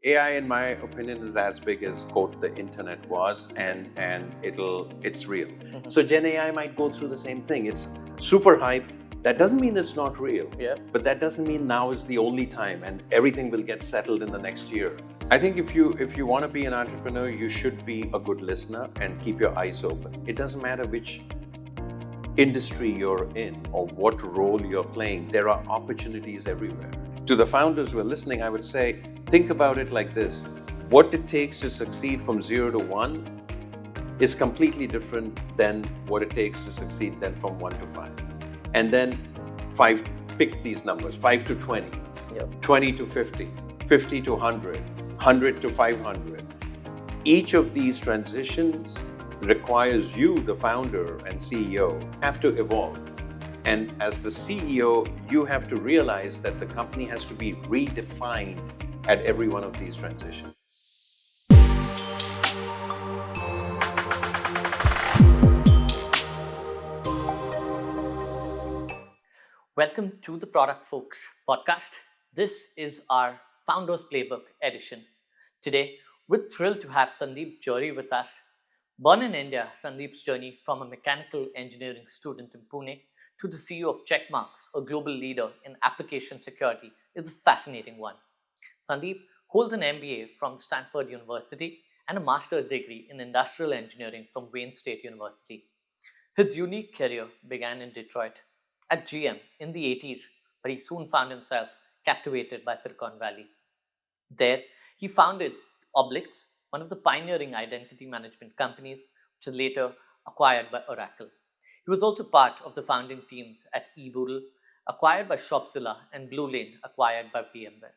AI, in my opinion, is as big as quote the internet was, and it's real. So Gen AI might go through the same thing. It's super hype. That doesn't mean it's not real. Yeah. But that doesn't mean now is the only time and everything will get settled in the next year. I think if you want to be an entrepreneur, you should be a good listener and keep your eyes open. It doesn't matter which industry you're in or what role you're playing, there are opportunities everywhere. To the founders who are listening, I would say, think about it like this. What it takes to succeed from 0 to 1 is completely different than what it takes to succeed then from 1 to 5. And then 5, pick these numbers, 5 to 20, 20 to 50, 50 to 100, 100 to 500. Each of these transitions requires you, the founder and CEO, have to evolve. And as the CEO, you have to realize that the company has to be redefined at every one of these transitions. Welcome to the Product Folks podcast. This is our Founders Playbook Edition. Today, we're thrilled to have Sandeep Johri with us. Born in India, Sandeep's journey from a mechanical engineering student in Pune to the CEO of Checkmarx, a global leader in application security, is a fascinating one. Sandeep holds an MBA from Stanford University and a master's degree in industrial engineering from Wayne State University. His unique career began in Detroit at GM in the 80s, but he soon found himself captivated by Silicon Valley. There, he founded Oblix, one of the pioneering identity management companies, which was later acquired by Oracle. He was also part of the founding teams at eBoodle, acquired by Shopzilla, and Blue Lane, acquired by VMware.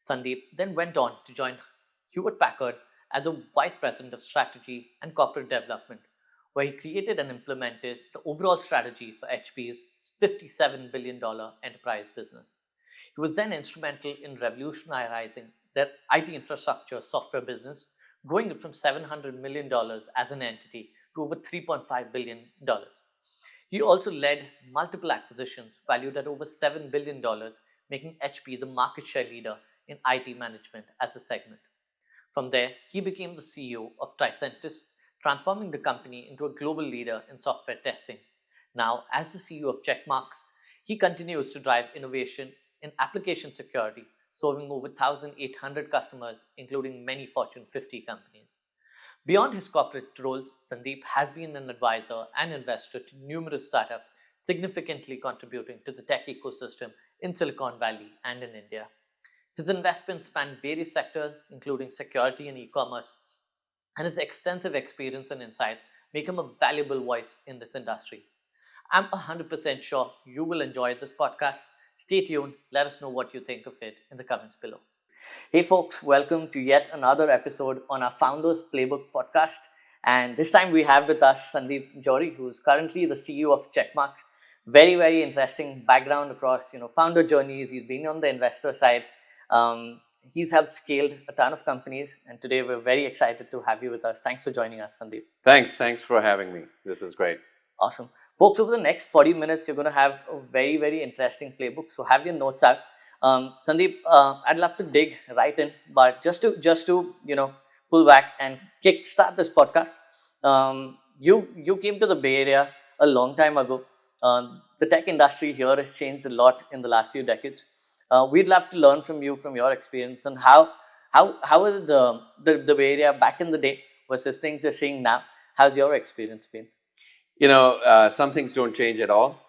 Sandeep then went on to join Hewlett Packard as a vice president of strategy and corporate development, where he created and implemented the overall strategy for HP's $57 billion enterprise business. He was then instrumental in revolutionizing their IT infrastructure software business, growing it from $700 million as an entity to over $3.5 billion. He also led multiple acquisitions valued at over $7 billion, making HP the market share leader in IT management as a segment. From there, he became the CEO of Tricentis, transforming the company into a global leader in software testing. Now, as the CEO of Checkmarx, he continues to drive innovation in application security, serving over 1,800 customers, including many Fortune 50 companies. Beyond his corporate roles, Sandeep has been an advisor and investor to numerous startups, significantly contributing to the tech ecosystem in Silicon Valley and in India. His investments span various sectors, including security and e-commerce, and his extensive experience and insights make him a valuable voice in this industry. I'm 100% sure you will enjoy this podcast. Stay tuned. Let us know what you think of it in the comments below. Hey folks, welcome to yet another episode on our Founders Playbook podcast. And this time we have with us Sandeep Johri, who's currently the CEO of Checkmarx. Very, very interesting background across founder journeys. He's been on the investor side. He's helped scale a ton of companies, and today we're very excited to have you with us. Thanks for joining us, Sandeep. Thanks for having me. This is great. Awesome. Folks, over the next 40 minutes, you're going to have a very, very interesting playbook. So have your notes out. Sandeep, I'd love to dig right in, but just to pull back and kickstart this podcast. You came to the Bay Area a long time ago. The tech industry here has changed a lot in the last few decades. We'd love to learn from you, from your experience, and how is the Bay Area back in the day versus things you're seeing now? How's your experience been? Some things don't change at all,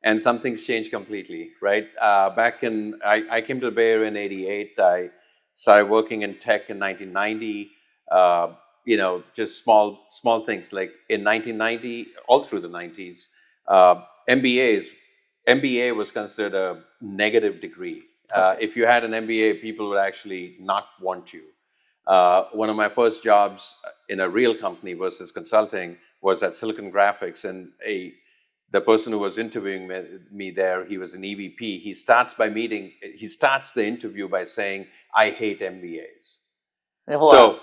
and some things change completely, right? I came to the Bay Area in '88. I started working in tech in 1990. Just small things like in 1990, all through the 90s, MBA was considered a negative degree. If you had an MBA, people would actually not want you. One of my first jobs in a real company versus consulting was at Silicon Graphics, and the person who was interviewing me there, he was an EVP. He starts the interview by saying, "I hate MBAs." Wow.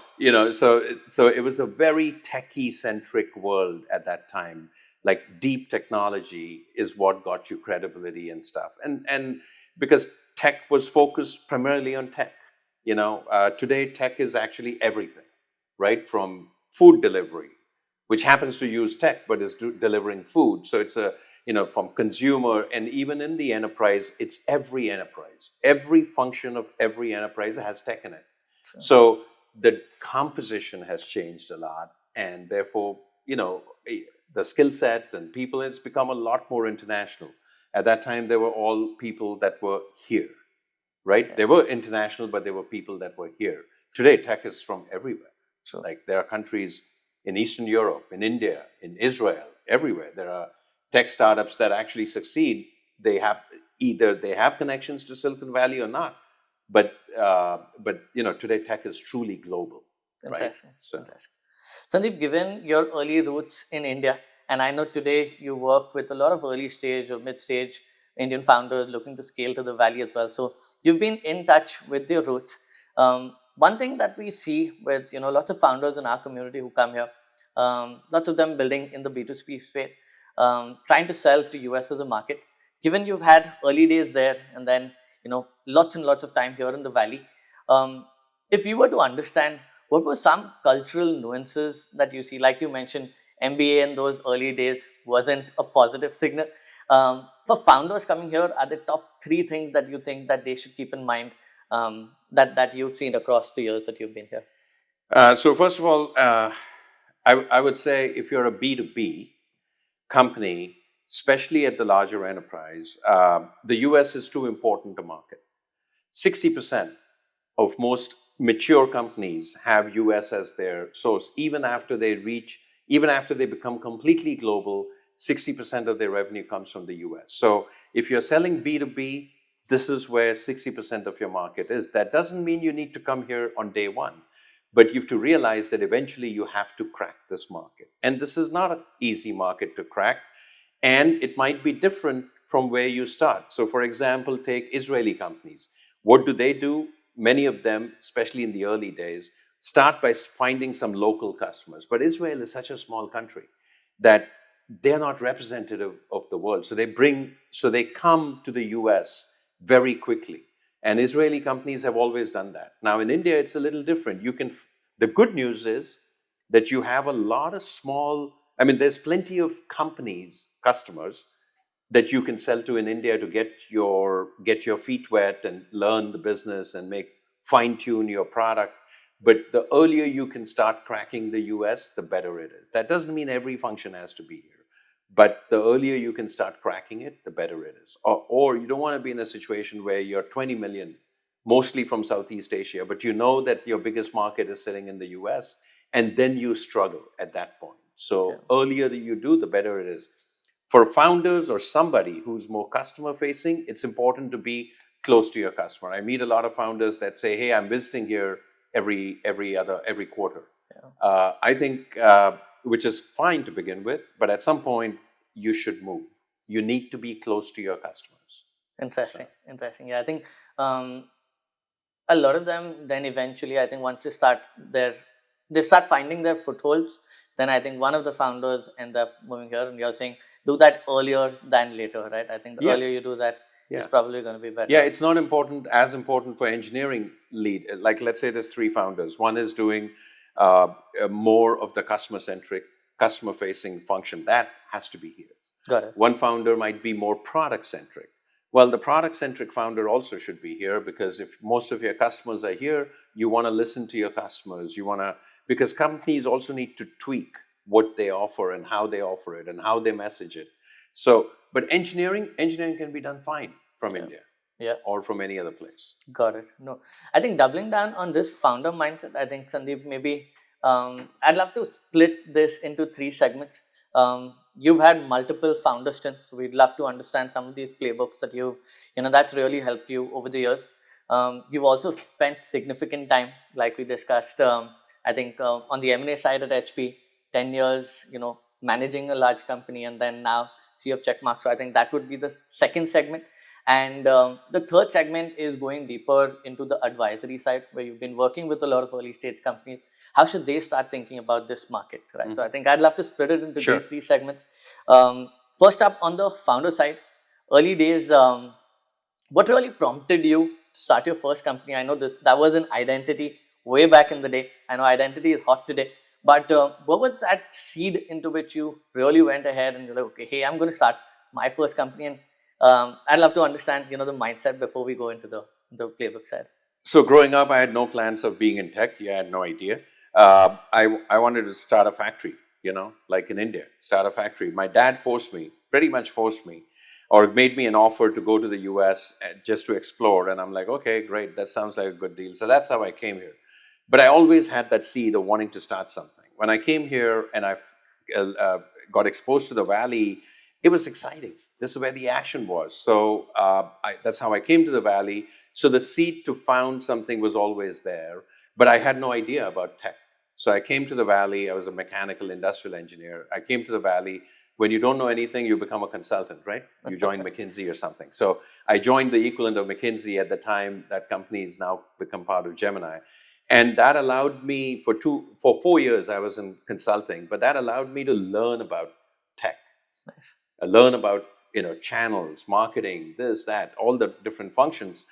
So it was a very techie-centric world at that time. Like deep technology is what got you credibility and stuff. And because tech was focused primarily on tech. Today tech is actually everything, right? From food delivery, which happens to use tech, but is delivering food. So it's from consumer, and even in the enterprise, it's every enterprise. Every function of every enterprise has tech in it. Sure. So the composition has changed a lot, and therefore, the skill set and people, it's become a lot more international. At that time, there were all people that were here, right? Yeah. They were international, but they were people that were here. Today, tech is from everywhere. Sure. Like there are countries in Eastern Europe, in India, in Israel, everywhere. There are tech startups that actually succeed. They have connections to Silicon Valley or not, but today tech is truly global, right? Interesting. Interesting. Sandeep, given your early roots in India, and I know today you work with a lot of early stage or mid stage Indian founders looking to scale to the valley as well. So you've been in touch with your roots. One thing that we see with lots of founders in our community who come here, lots of them building in the B2C space, trying to sell to US as a market. Given you've had early days there and then lots and lots of time here in the valley, if you were to understand what were some cultural nuances that you see, like you mentioned, MBA in those early days wasn't a positive signal. For founders coming here, are the top 3 things that you think that they should keep in mind that you've seen across the years that you've been here? So first of all, I would say if you're a B2B company, especially at the larger enterprise, the US is too important to market. 60% of most mature companies have US as their source. Even after they become completely global, 60% of their revenue comes from the US. So if you're selling B2B, this is where 60% of your market is. That doesn't mean you need to come here on day one, but you have to realize that eventually you have to crack this market. And this is not an easy market to crack, and it might be different from where you start. So for example, take Israeli companies. What do? Many of them, especially in the early days, start by finding some local customers. But Israel is such a small country that they're not representative of the world. So they come to the US very quickly. And Israeli companies have always done that. Now in India, it's a little different. The good news is that you have a lot of there's plenty of customers that you can sell to in India to get your feet wet and learn the business and fine tune your product. But the earlier you can start cracking the US, the better it is. That doesn't mean every function has to be here, but the earlier you can start cracking it, the better it is. Or you don't want to be in a situation where you're 20 million, mostly from Southeast Asia, but you know that your biggest market is sitting in the US, and then you struggle at that point. So earlier that you do, the better it is. For founders or somebody who's more customer facing, it's important to be close to your customer. I meet a lot of founders that say, "Hey, I'm visiting here every quarter." I think, which is fine to begin with, but at some point you should move. You need to be close to your customers. Interesting. Yeah, I think a lot of them then eventually, I think once they start finding their footholds, then I think one of the founders end up moving here, and you're saying do that earlier than later, right? I think the earlier you do that, it's probably going to be better. Yeah, it's not as important for engineering lead. Like let's say there's 3 founders. One is doing more of the customer-facing function. That has to be here. Got it. One founder might be more product-centric. Well, the product-centric founder also should be here, because if most of your customers are here, you want to listen to your customers. Because companies also need to tweak what they offer and how they offer it and how they message it. So, but engineering can be done fine from India. Or from any other place. Got it. No, I think doubling down on this founder mindset, I think, Sandeep, maybe I'd love to split this into 3 segments. You've had multiple founder stints. We'd love to understand some of these playbooks that that's really helped you over the years. You've also spent significant time, like we discussed, I think on the M&A side at HP, 10 years, managing a large company, and then now CEO of Checkmarx. So I think that would be the second segment. And the third segment is going deeper into the advisory side, where you've been working with a lot of early stage companies. How should they start thinking about this market, right? Mm-hmm. So I think I'd love to split it into these 3 segments. First up, on the founder side, early days, what really prompted you start your first company, I know that was an identity way back in the day. I know identity is hot today, but what was that seed into which you really went ahead and you're like, okay, hey, I'm going to start my first company? And I'd love to understand, the mindset before we go into the playbook side. So growing up, I had no plans of being in tech. Yeah, I had no idea. I wanted to start a factory, like in India, start a factory. My dad pretty much forced me, or made me an offer to go to the US just to explore. And I'm like, okay, great. That sounds like a good deal. So that's how I came here. But I always had that seed of wanting to start something. When I came here and I got exposed to the Valley, it was exciting. This is where the action was. So that's how I came to the Valley. So the seed to found something was always there, but I had no idea about tech. So I came to the Valley. I was a mechanical industrial engineer. I came to the Valley. When you don't know anything, you become a consultant, right? You join McKinsey or something. So I joined the equivalent of McKinsey at the time. That company has now become part of Gemini. And that allowed me for 4 years, I was in consulting, but that allowed me to learn about tech. Nice. Learn about, channels, marketing, this, that, all the different functions,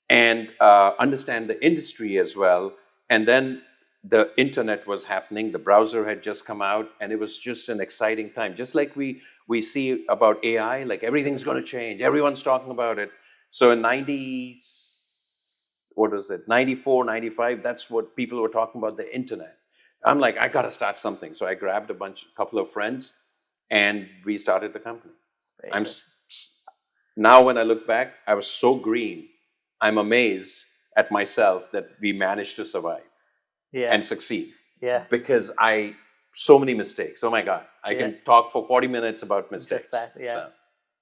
and understand the industry as well. And then the internet was happening. The browser had just come out, and it was just an exciting time. Just like we see about AI, like everything's going to change. Everyone's talking about it. So in 94, 95, that's what people were talking about, the internet. I'm like, I got to start something. So I grabbed couple of friends, and we started the company. Now when I look back, I was so green. I'm amazed at myself that we managed to survive and succeed. Yeah. Because so many mistakes. Oh my God. I can talk for 40 minutes about mistakes. Just that, So.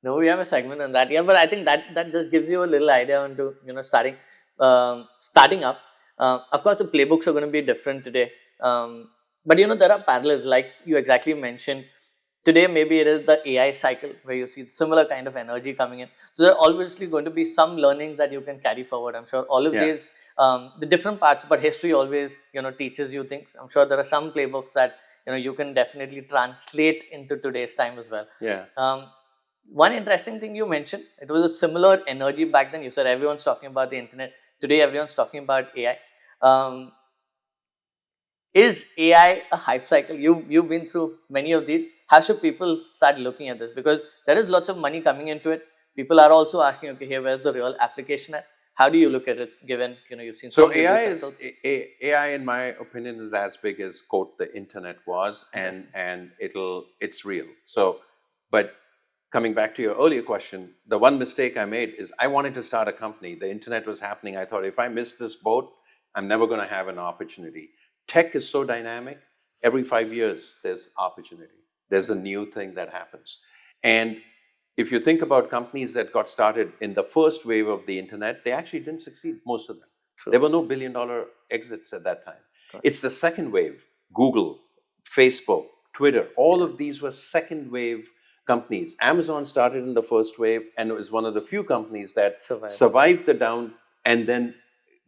No, we have a segment on that. Yeah, but I think that just gives you a little idea into, starting up. Of course, the playbooks are going to be different today. But, there are parallels, like you exactly mentioned. Today, maybe it is the AI cycle where you see similar kind of energy coming in. So there are obviously going to be some learnings that you can carry forward. I'm sure all of these, the different parts, but history always, teaches you things. I'm sure there are some playbooks that, you can definitely translate into today's time as well. Yeah. One interesting thing you mentioned, it was a similar energy back then. You said everyone's talking about the internet. Today, everyone's talking about AI. Is AI a hype cycle? You've been through many of these. How should people start looking at this? Because there is lots of money coming into it. People are also asking, okay, here, where's the real application at? How do you look at it, given, you've seen so AI, in my opinion, is as big as, quote, the internet was, and it's real. So, but coming back to your earlier question, the one mistake I made is I wanted to start a company. The internet was happening. I thought, if I miss this boat, I'm never going to have an opportunity. Tech is so dynamic. Every 5 years, there's opportunity. There's a new thing that happens. And if you think about companies that got started in the first wave of the internet, they actually didn't succeed, most of them. True. There were no billion-dollar exits at that time. It's the second wave. Google, Facebook, Twitter, all of these were second wave companies. Amazon started in the first wave and was one of the few companies that survived the down and then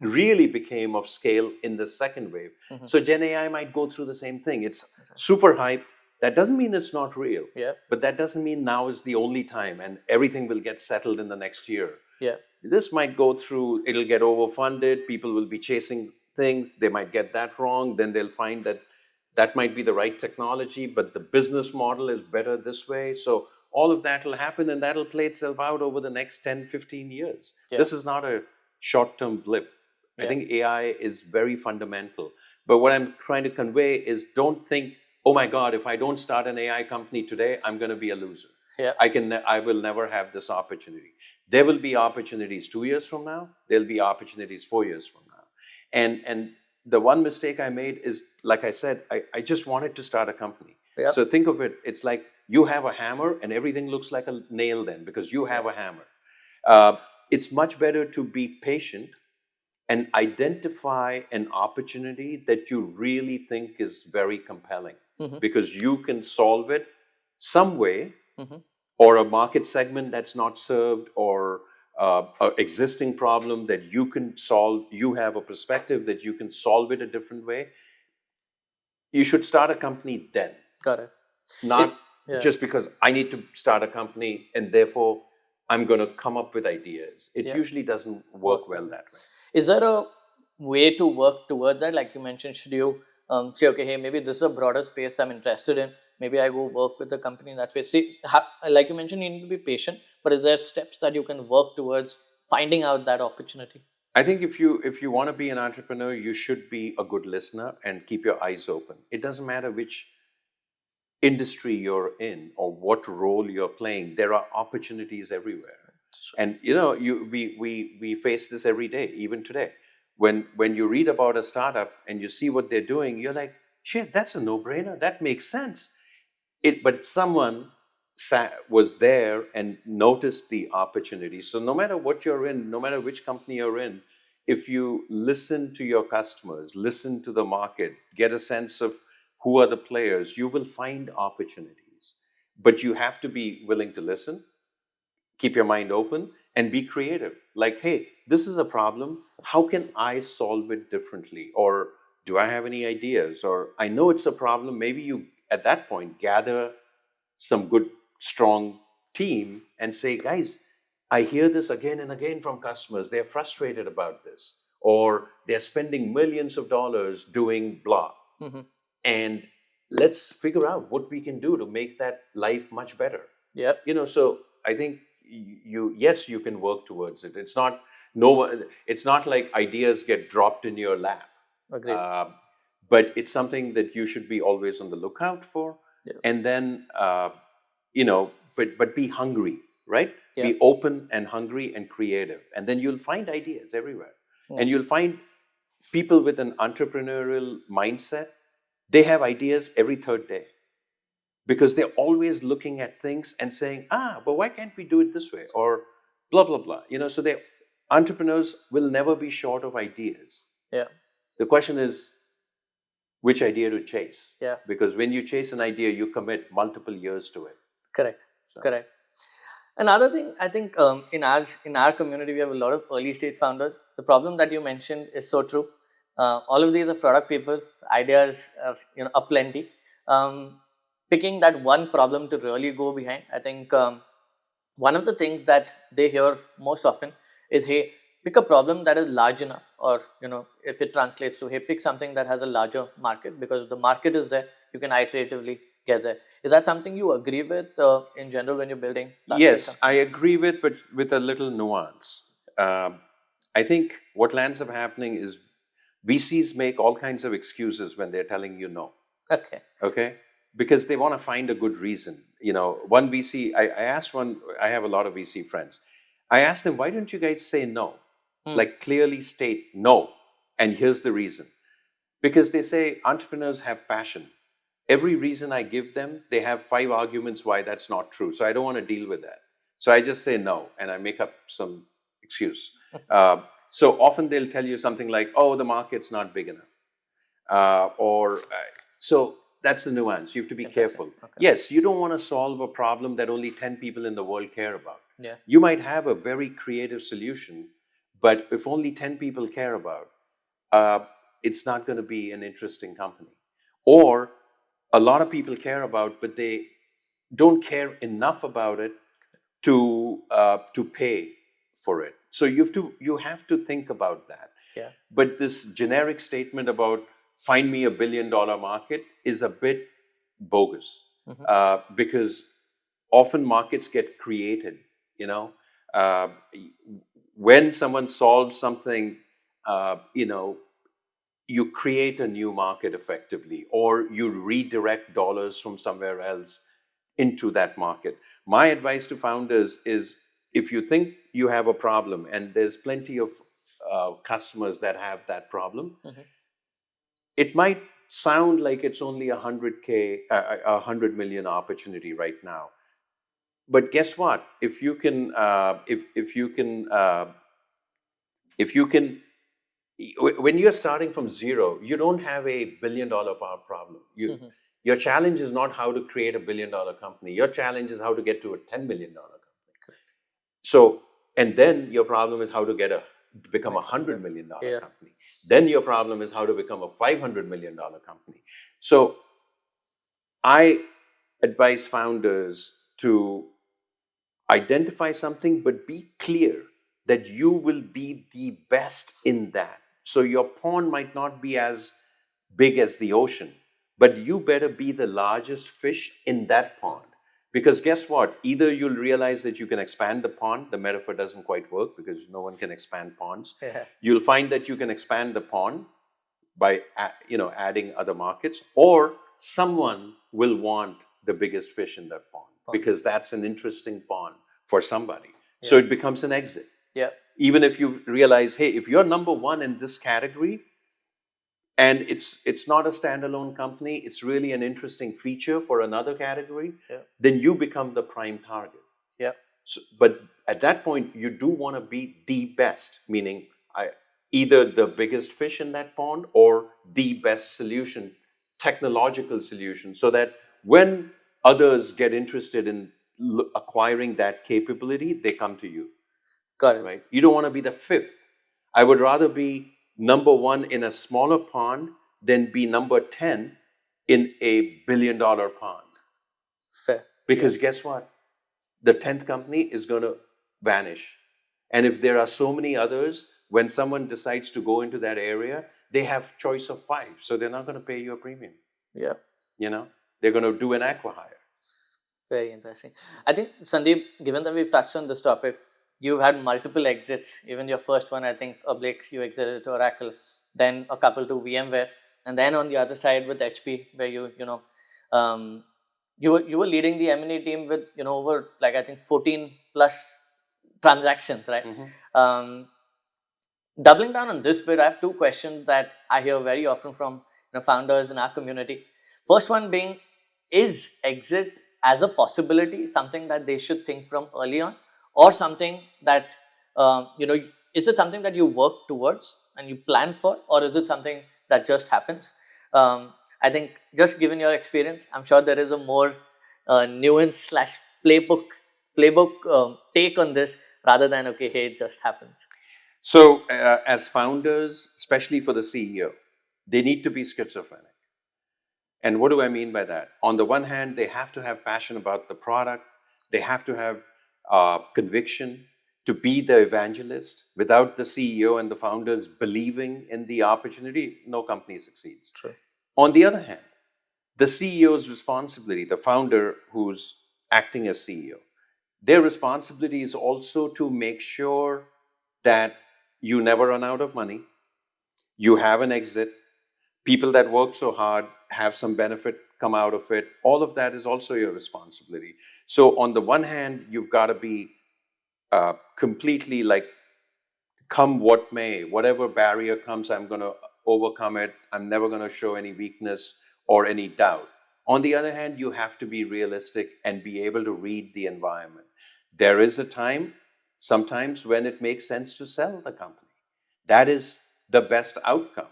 really became of scale in the second wave. Mm-hmm. So Gen AI might go through the same thing. It's super hype. That doesn't mean it's not real. Yeah. But that doesn't mean now is the only time and everything will get settled in the next year. Yeah. This might go through, it'll get overfunded. People will be chasing things. They might get that wrong. Then they'll find that might be the right technology, but the business model is better this way. So all of that will happen and that'll play itself out over the next 10, 15 years. Yeah. This is not a short-term blip. I think AI is very fundamental. But what I'm trying to convey is don't think, oh my God, if I don't start an AI company today, I'm going to be a loser. Yeah. I will never have this opportunity. There will be opportunities 2 years from now. There'll be opportunities 4 years from now. And the one mistake I made is, like I said, I just wanted to start a company. Yeah. So think of it, it's like you have a hammer and everything looks like a nail then because you have a hammer. It's much better to be patient and identify an opportunity that you really think is very compelling, mm-hmm. because you can solve it some way, mm-hmm. or a market segment that's not served, or an existing problem that you can solve. You have a perspective that you can solve it a different way. You should start a company then. Got it. Not just because I need to start a company and therefore I'm going to come up with ideas. It Yeah. usually doesn't work well that way. Is there a way to work towards that? Like you mentioned, should you say, okay, hey, maybe this is a broader space I'm interested in. Maybe I go work with the company in that way. See, like you mentioned, you need to be patient, but is there steps that you can work towards finding out that opportunity? I think if you want to be an entrepreneur, you should be a good listener and keep your eyes open. It doesn't matter which industry you're in or what role you're playing. There are opportunities everywhere. And we face this every day, even today. When you read about a startup and you see what they're doing, you're like, shit, that's a no-brainer. That makes sense. But someone was there and noticed the opportunity. So no matter what you're in, no matter which company you're in, if you listen to your customers, listen to the market, get a sense of who are the players, you will find opportunities. But you have to be willing to listen, keep your mind open, and be creative. Like, hey, this is a problem. How can I solve it differently? Or do I have any ideas? Or I know it's a problem. Maybe you, at that point, gather some good, strong team and say, guys, I hear this again and again from customers. They're frustrated about this. Or they're spending millions of dollars doing blah. And let's figure out what we can do to make that life much better. Yep. So I think you can work towards it. It's not it's not like ideas get dropped in your lap. Agreed. But it's something that you should be always on the lookout for. Yeah. And then but be hungry, right? Yeah. Be open and hungry and creative, and then you'll find ideas everywhere. And you'll find people with an entrepreneurial mindset. They have ideas every third day, because they're always looking at things and saying, but why can't we do it this way? Or blah, blah, blah. So entrepreneurs will never be short of ideas. Yeah. The question is, which idea to chase? Yeah. Because when you chase an idea, you commit multiple years to it. Correct. Correct. Another thing, I think in our community, we have a lot of early stage founders. The problem that you mentioned is so true. All of these are product people. Ideas are aplenty. Picking that one problem to really go behind. I think one of the things that they hear most often is, hey, pick a problem that is large enough, or if it translates to, hey, pick something that has a larger market, because if the market is there, you can iteratively get there. Is that something you agree with in general when you're building? Yes, I agree but with a little nuance. I think what lands up happening is VCs make all kinds of excuses when they're telling you no. Okay? Because they want to find a good reason. One VC, I asked one, I have a lot of VC friends. I asked them, why don't you guys say no? Like, clearly state no. And here's the reason. Because they say entrepreneurs have passion. Every reason I give them, they have 5 arguments why that's not true. So I don't want to deal with that. So I just say no, and I make up some excuse. So often they'll tell you something like, oh, the market's not big enough. So that's the nuance. You have to be careful. Okay. Yes, you don't want to solve a problem that only 10 people in the world care about. Yeah. You might have a very creative solution, but if only 10 people care about, it's not going to be an interesting company. Or a lot of people care about, but they don't care enough about it to pay for it. So you have to think about that. Yeah. But this generic statement about find me $1 billion market is a bit bogus, because often markets get created. When someone solves something, you create a new market effectively, or you redirect dollars from somewhere else into that market. My advice to founders is, if you think you have a problem, and there's plenty of customers that have that problem, it might sound like it's only 100 million opportunity right now. But guess what? If you can, when you're starting from zero, you don't have a $1 billion problem. Your challenge is not how to create $1 billion company. Your challenge is how to get to a $10 million company. So, and then your problem is how to become a $100 million company. Then your problem is how to become a $500 million company. So I advise founders to identify something, but be clear that you will be the best in that. So your pond might not be as big as the ocean, but you better be the largest fish in that pond. Because guess what? Either you'll realize that you can expand the pond. The metaphor doesn't quite work because no one can expand ponds. Yeah. You'll find that you can expand the pond by adding other markets, or someone will want the biggest fish in that pond because that's an interesting pond for somebody. So it becomes an exit. Yeah. Even if you realize, hey, if you're number one in this category, and it's not a standalone company, it's really an interesting feature for another category, then you become the prime target. Yeah. So, but at that point, you do want to be the best, meaning either the biggest fish in that pond or the best solution, technological solution, so that when others get interested in acquiring that capability, they come to you. Got it. Right? You don't want to be the fifth. I would rather be number one in a smaller pond than be number 10 in a $1 billion pond. Fair. Because guess what? The 10th company is going to vanish. And if there are so many others, when someone decides to go into that area, they have choice of 5. So they're not going to pay you a premium. Yeah. They're going to do an acqui-hire. Very interesting. I think, Sandeep, given that we've touched on this topic, you've had multiple exits. Even your first one, I think, Oblix, you exited to Oracle, then a couple to VMware, and then on the other side with HP, where you were leading the M&A team with over like I think 14 plus transactions, right? Doubling down on this bit, I have 2 questions that I hear very often from founders in our community. First one being, is exit as a possibility something that they should think from early on, or something that is it something that you work towards and you plan for, or is it something that just happens? I think, just given your experience, I'm sure there is a more nuance / playbook take on this, rather than okay, hey, it just happens. So as founders, especially for the CEO, they need to be schizophrenic. And what do I mean by that? On the one hand, they have to have passion about the product. They have to have conviction to be the evangelist. Without the CEO and the founders believing in the opportunity, no company succeeds. True. On the other hand, the CEO's responsibility, the founder who's acting as CEO, their responsibility is also to make sure that you never run out of money, you have an exit, people that work so hard have some benefit come out of it. All of that is also your responsibility. So on the one hand, you've got to be completely like, come what may, whatever barrier comes, I'm going to overcome it. I'm never going to show any weakness or any doubt. On the other hand, you have to be realistic and be able to read the environment. There is a time, sometimes, when it makes sense to sell the company. That is the best outcome.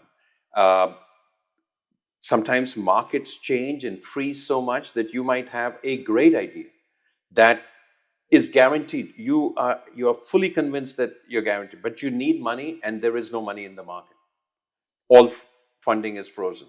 Sometimes markets change and freeze so much that you might have a great idea that is guaranteed. You are fully convinced that you're guaranteed, but you need money and there is no money in the market. All funding is frozen.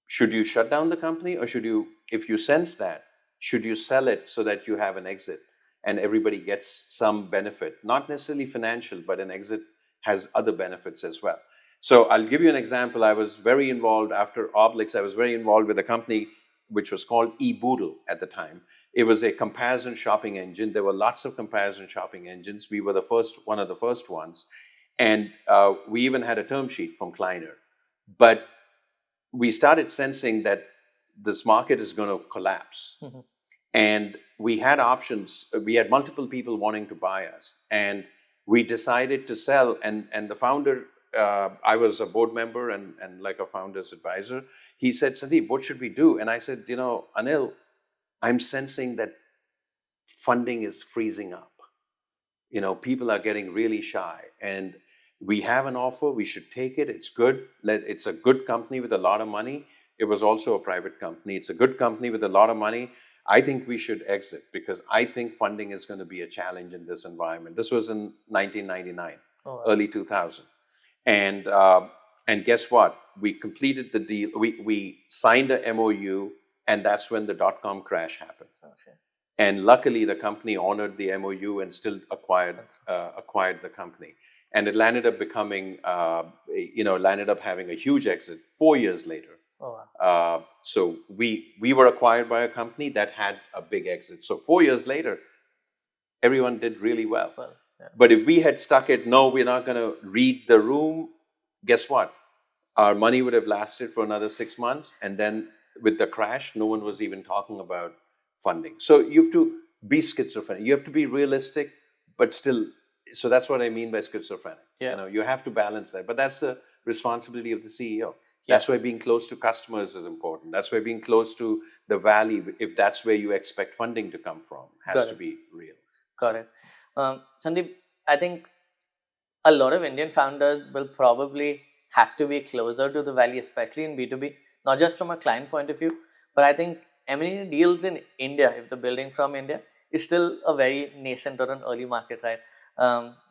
Should you shut down the company, or should you, if you sense that, should you sell it so that you have an exit and everybody gets some benefit? Not necessarily financial, but an exit has other benefits as well. So I'll give you an example. I was very involved after Oblix. I was very involved with a company which was called eBoodle at the time. It was a comparison shopping engine. There were lots of comparison shopping engines. We were one of the first ones. And we even had a term sheet from Kleiner. But we started sensing that this market is going to collapse. Mm-hmm. And we had options. We had multiple people wanting to buy us. And we decided to sell. And the founder, I was a board member and like a founder's advisor. He said, Sandeep, what should we do? And I said, Anil, I'm sensing that funding is freezing up. People are getting really shy. And we have an offer. We should take it. It's good. It's a good company with a lot of money. It was also a private company. It's a good company with a lot of money. I think we should exit because I think funding is going to be a challenge in this environment. This was in 1999, early 2000. And guess what? We completed the deal. We signed a MOU, and that's when the dot-com crash happened. Okay. And luckily, the company honored the MOU and still acquired the company. And it landed up becoming, landed up having a huge exit 4 years later. Oh, wow. So we were acquired by a company that had a big exit. So 4 years later, everyone did really well. Well, yeah. But if we had stuck it, no, we're not going to read the room, guess what? Our money would have lasted for another 6 months. And then with the crash, no one was even talking about funding. So you have to be schizophrenic. You have to be realistic, but still. So that's what I mean by schizophrenic. Yeah. You have to balance that. But that's the responsibility of the CEO. Yeah. That's why being close to customers is important. That's why being close to the valley, if that's where you expect funding to come from, has to be real. Got it. Sandeep, I think a lot of Indian founders will probably have to be closer to the valley, especially in B2B, not just from a client point of view, but I think M&A deals in India, if the building from India, is still a very nascent or an early market, right?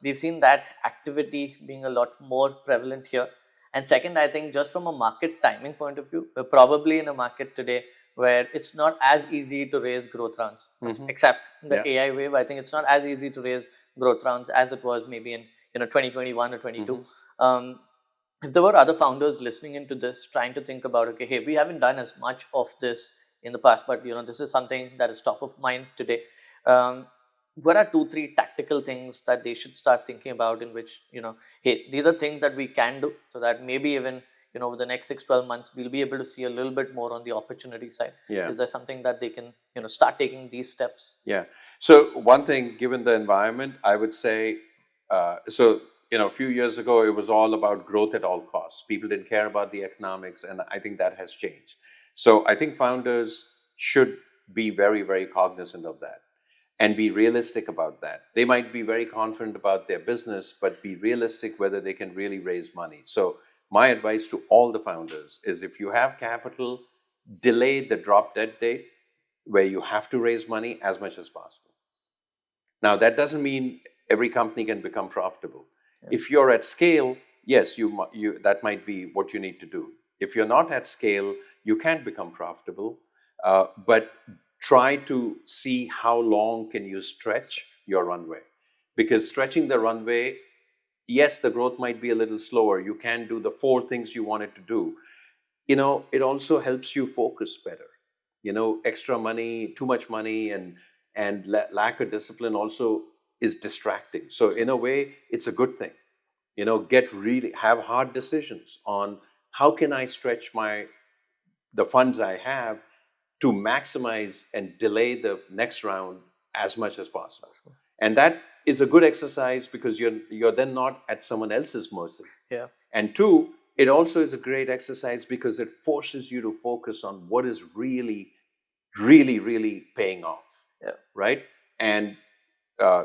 We've seen that activity being a lot more prevalent here. And second, I think just from a market timing point of view, we're probably in a market today where it's not as easy to raise growth rounds, except the AI wave. I think it's not as easy to raise growth rounds as it was maybe in 2021 or 22. If there were other founders listening into this, trying to think about, okay, hey, we haven't done as much of this in the past, but this is something that is top of mind today. What are 2-3 tactical things that they should start thinking about, in which, hey, these are things that we can do, so that maybe even, over the next 6-12 months, we'll be able to see a little bit more on the opportunity side. Is there something that they can, start taking these steps? Yeah. So one thing, given the environment, I would say, a few years ago, it was all about growth at all costs. People didn't care about the economics, and I think that has changed. So I think founders should be very, very cognizant of that and be realistic about that. They might be very confident about their business, but be realistic whether they can really raise money. So my advice to all the founders is, if you have capital, delay the drop dead date where you have to raise money as much as possible. Now, that doesn't mean every company can become profitable. If you're at scale, yes, that might be what you need to do. If you're not at scale, you can't become profitable, but try to see how long can you stretch your runway. Because stretching the runway, yes, the growth might be a little slower. You can do the 4 things you wanted to do. It also helps you focus better. Extra money, too much money, and lack of discipline also is distracting. So in a way, it's a good thing. Have hard decisions on how can I stretch the funds I have to maximize and delay the next round as much as possible. And that is a good exercise, because you're then not at someone else's mercy. Yeah. And 2, it also is a great exercise because it forces you to focus on what is really, really, really paying off. Yeah. Right? And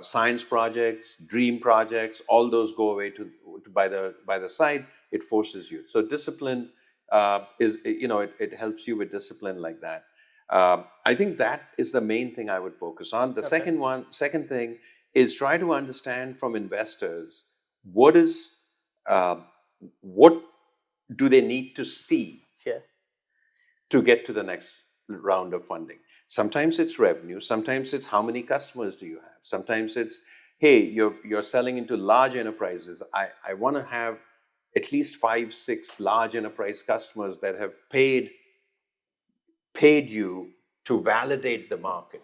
science projects, dream projects, all those go away by the side. It forces you. So discipline it helps you with discipline like that. I think that is the main thing I would focus on. The second thing is, try to understand from investors what do they need to see to get to the next round of funding. Sometimes it's revenue. Sometimes it's how many customers do you have. Sometimes it's, hey, you're selling into large enterprises. I want to have at least 5-6 large enterprise customers that have paid you to validate the market.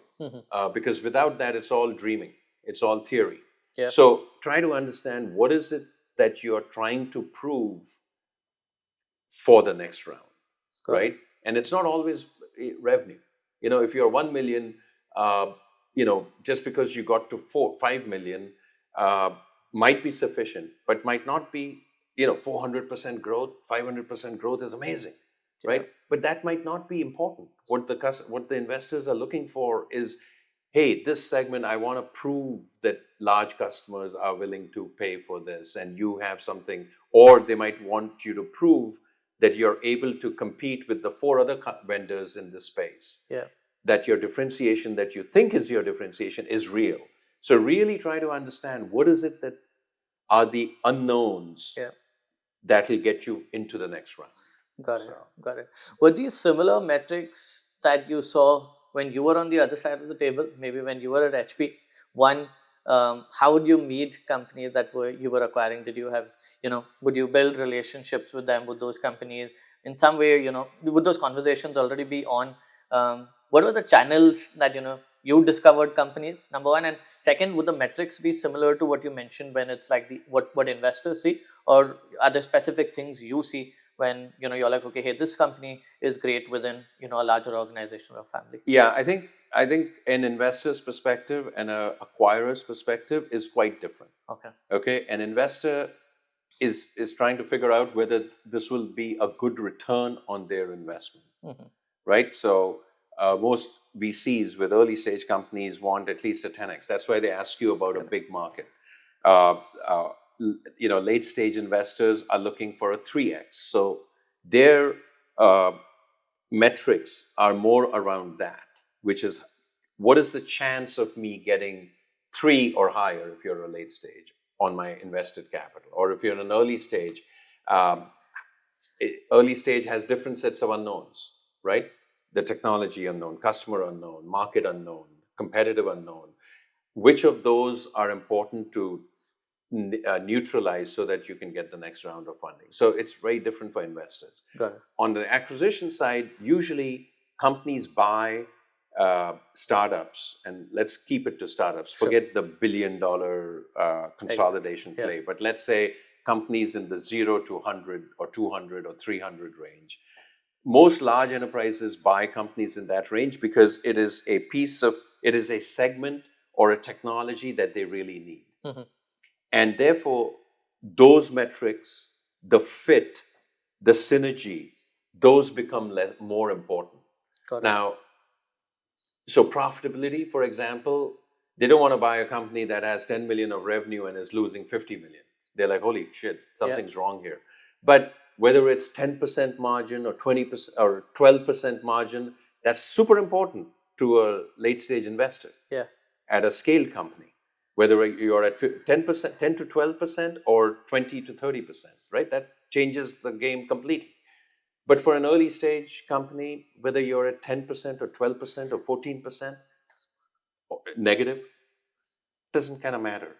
Because without that, it's all dreaming. It's all theory. Yeah. So try to understand, what is it that you're trying to prove for the next round, right? And it's not always revenue. If you're 1 million, just because you got to 5 million might be sufficient, but might not be. 400% growth, 500% growth is amazing, right? Yeah. But that might not be important. What the investors are looking for is, hey, this segment, I want to prove that large customers are willing to pay for this, and you have something. Or they might want you to prove that you're able to compete with the 4 other vendors in this space. Yeah. That your differentiation, that you think is your differentiation, is real. So really try to understand, what is it that are the unknowns that will get you into the next round. Got it. Were these similar metrics that you saw when you were on the other side of the table, maybe when you were at HP, one, how would you meet companies that you were acquiring? Did you have, would you build relationships with them, with those companies in some way? Would those conversations already be on? What were the channels that you discovered companies? Number one, and second, would the metrics be similar to what you mentioned when it's like what investors see, or are there specific things you see when you're like, okay, hey, this company is great within a larger organization or family? Yeah, I think an investor's perspective and a acquirer's perspective is quite different. Okay. Okay, an investor is trying to figure out whether this will be a good return on their investment, right? So most VCs with early stage companies want at least a 10x. That's why they ask you about a big market. Uh, uh, late stage investors are looking for a 3x. So their metrics are more around that, which is what is the chance of me getting 3 or higher if you're a late stage on my invested capital, or if you're in an early stage. um, Early stage has different sets of unknowns, right? The technology unknown, customer unknown, market unknown, competitive unknown. Which of those are important to neutralize so that you can get the next round of funding? So it's very different for investors. Got it. On the acquisition side, usually companies buy startups, and let's keep it to startups. Sure. Forget the $1 billion consolidation Yeah. play, but let's say companies in the 0 to 100 or 200 or 300 range. Most large enterprises buy companies in that range because it is a segment or a technology that they really need. And therefore, those metrics, the fit, the synergy, those become more important. Got it. Now, so profitability, for example, they don't want to buy a company that has 10 million of revenue and is losing 50 million. They're like, holy shit, something's wrong here. But whether it's 10% margin or 20% or 12% margin, that's super important to a late stage investor. Yeah. At a scale company, whether you're at 10%, 10 to 12% or 20 to 30%, right? That changes the game completely. But for an early stage company, whether you're at 10% or 12% or 14% negative, doesn't kind of matter.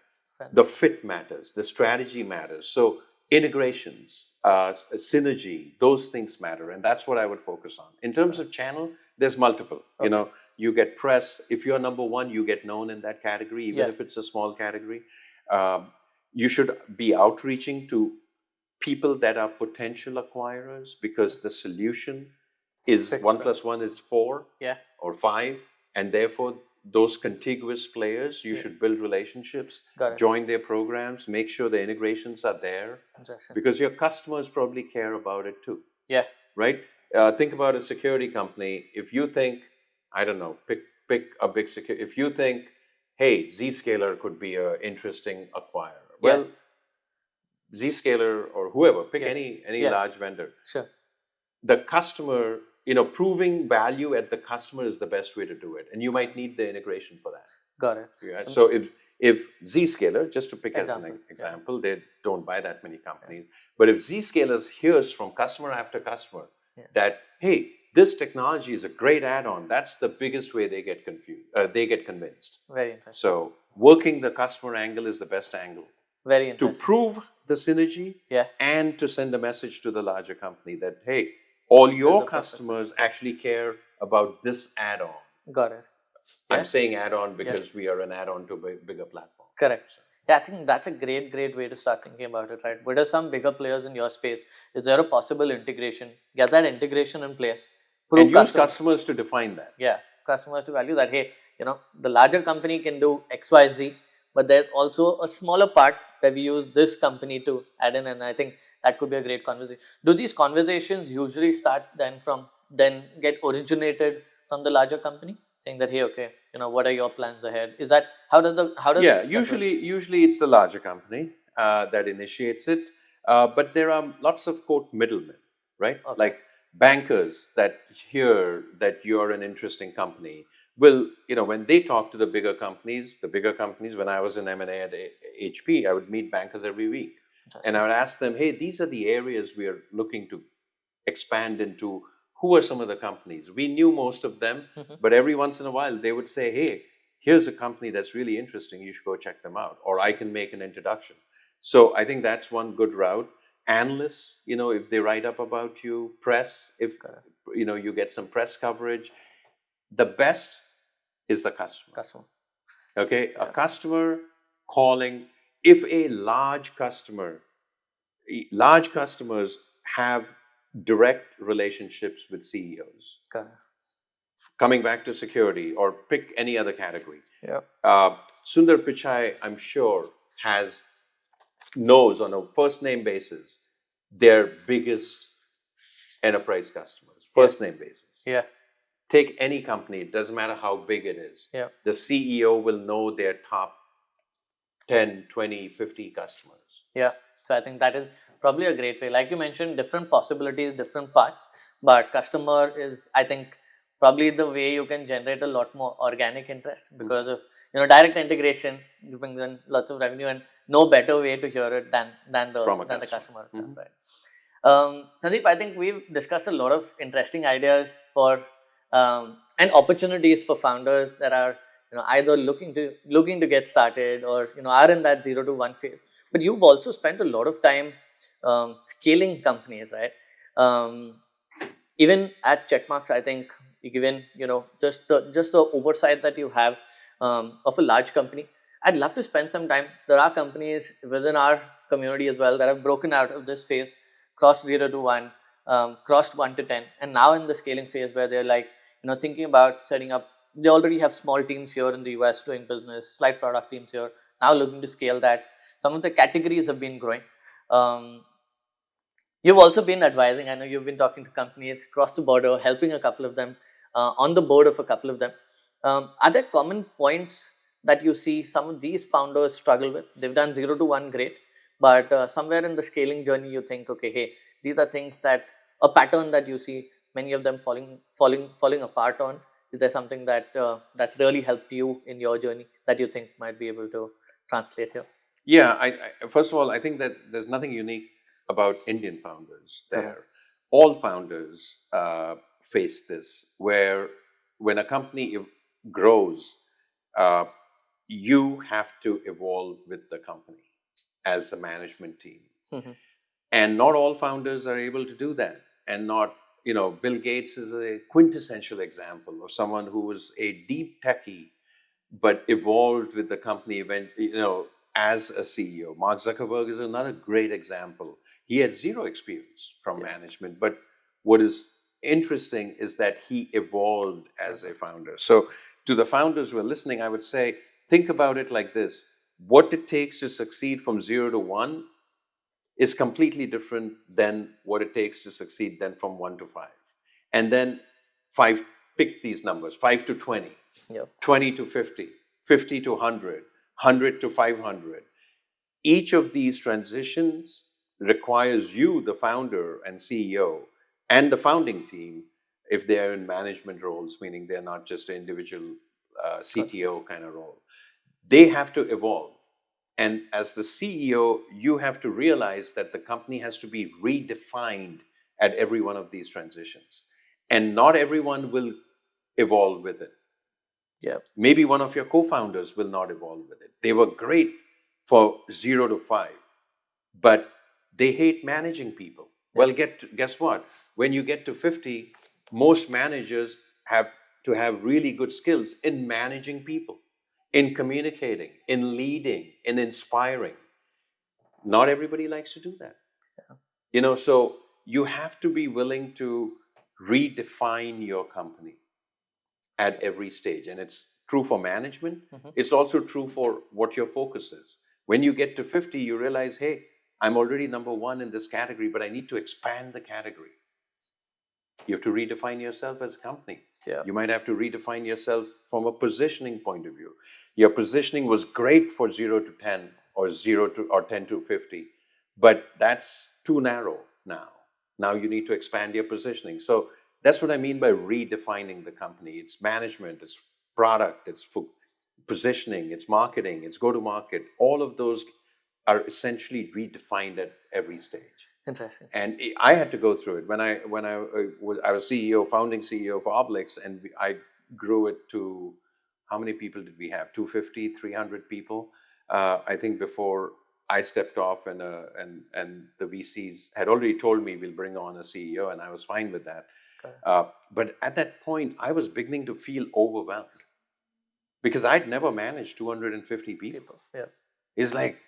The fit matters, the strategy matters. So integrations, synergy, those things matter. And that's what I would focus on. In terms of channel, there's multiple. Okay. You get press. If you're number one, you get known in that category, even if it's a small category. You should be outreaching to people that are potential acquirers, because the solution is 1 + 1 is 4 or 5. And therefore, those contiguous players, you should build relationships, join their programs, make sure the integrations are there, because your customers probably care about it too. Yeah. Right? Think about a security company. If you think, I don't know, pick a big security. If you think, hey, Zscaler could be an interesting acquirer. Well, Zscaler or whoever, pick any large vendor. Sure. The customer, proving value at the customer is the best way to do it. And you might need the integration for that. Got it. Yeah. So if Zscaler, just to pick as an example, they don't buy that many companies. But if Zscaler hears from customer after customer that, hey, this technology is a great add-on, that's the biggest way they get convinced. Very interesting. So working the customer angle is the best angle. Very interesting. To prove the synergy and to send a message to the larger company that, hey, all your customers actually care about this add-on. Got it. I'm saying add-on because we are an add-on to a bigger platform. Correct. So. Yeah, I think that's a great way to start thinking about it, right? What are some bigger players in your space? Is there a possible integration? Get that integration in place. And use customers to define that. Yeah, customers to value that, hey, the larger company can do X, Y, Z, but there's also a smaller part where we use this company to add in, and I think that could be a great conversation. Do these conversations usually start then get originated from the larger company, saying that, hey, okay, what are your plans ahead? Is that how does usually it's the larger company that initiates it, but there are lots of quote middlemen, right? Okay. Like bankers that hear that you're an interesting company will, when they talk to the bigger companies, when I was in M&A at HP, I would meet bankers every week. And I would ask them, hey, these are the areas we are looking to expand into. who are some of the companies? We knew most of them, but every once in a while they would say, hey, here's a company that's really interesting. You should go check them out, or I can make an introduction. So I think that's one good route. Analysts, if they write up about you, press, if you get some press coverage, the best is the customer. Okay, a customer calling. If a large customers have direct relationships with CEOs. Coming back to security, or pick any other category. Sundar Pichai, I'm sure, knows on a first name basis their biggest enterprise customers, first name basis. Take any company, it doesn't matter how big it is. The CEO will know their top 10, 20, 50 customers. So I think that is probably a great way. Like you mentioned, different possibilities, different parts, but customer is, I think, probably the way you can generate a lot more organic interest, because of direct integration, you bring in lots of revenue, and no better way to hear it than the customer itself, right? Sandeep, I think we've discussed a lot of interesting ideas for and opportunities for founders that are either looking to get started, or are in that 0 to 1 phase. But you've also spent a lot of time scaling companies, right? Even at Checkmarx, I think, given just the oversight that you have of a large company, I'd love to spend some time. There are companies within our community as well that have broken out of this phase, crossed 0 to 1, crossed 1 to 10, and now in the scaling phase where they're like thinking about setting up. They already have small teams here in the US doing business, slight product teams here, now looking to scale that. Some of the categories have been growing. You've also been advising. I know you've been talking to companies across the border, helping a couple of them, on the board of a couple of them. Are there common points that you see some of these founders struggle with? They've done 0 to 1 great, but somewhere in the scaling journey you think, okay, hey, these are things that, a pattern that you see many of them falling apart on. Is there something that's really helped you in your journey that you think might be able to translate here? Yeah, I first of all, I think that there's nothing unique about Indian founders there. All founders face this, where when a company grows, you have to evolve with the company as a management team. And not all founders are able to do that. And not, Bill Gates is a quintessential example of someone who was a deep techie, but evolved with the company as a CEO. Mark Zuckerberg is another great example. He had zero experience from management, but what is interesting is that he evolved as a founder. So to the founders who are listening, I would say, think about it like this. What it takes to succeed from 0 to 1 is completely different than what it takes to succeed then from 1 to 5. And then 5, pick these numbers, 5 to 20, 20 to 50, 50 to 100, 100 to 500. Each of these transitions requires you, the founder and CEO, and the founding team, if they're in management roles, meaning they're not just an individual CTO kind of role, they have to evolve. And as the CEO, you have to realize that the company has to be redefined at every one of these transitions. And not everyone will evolve with it. Maybe one of your co-founders will not evolve with it. They were great for 0 to 5, but they hate managing people. Well, guess what? When you get to 50, most managers have to have really good skills in managing people, in communicating, in leading, in inspiring. Not everybody likes to do that. So you have to be willing to redefine your company at every stage. And it's true for management. It's also true for what your focus is. When you get to 50, you realize, hey, I'm already number 1 in this category, but I need to expand the category. You have to redefine yourself as a company. You might have to redefine yourself from a positioning point of view. Your positioning was great for 0 to 10 or 10 to 50, but that's too narrow now. Now you need to expand your positioning. So that's what I mean by redefining the company. It's management, it's product, it's positioning, it's marketing, it's go-to-market. All of those are essentially redefined at every stage. Interesting. And I had to go through it when I was CEO, founding CEO for Oblix, and I grew it to, how many people did we have? 250, 300 people. I think before I stepped off, and the VCs had already told me we'll bring on a CEO, and I was fine with that. But at that point, I was beginning to feel overwhelmed because I'd never managed 250 people. Yeah. It's like,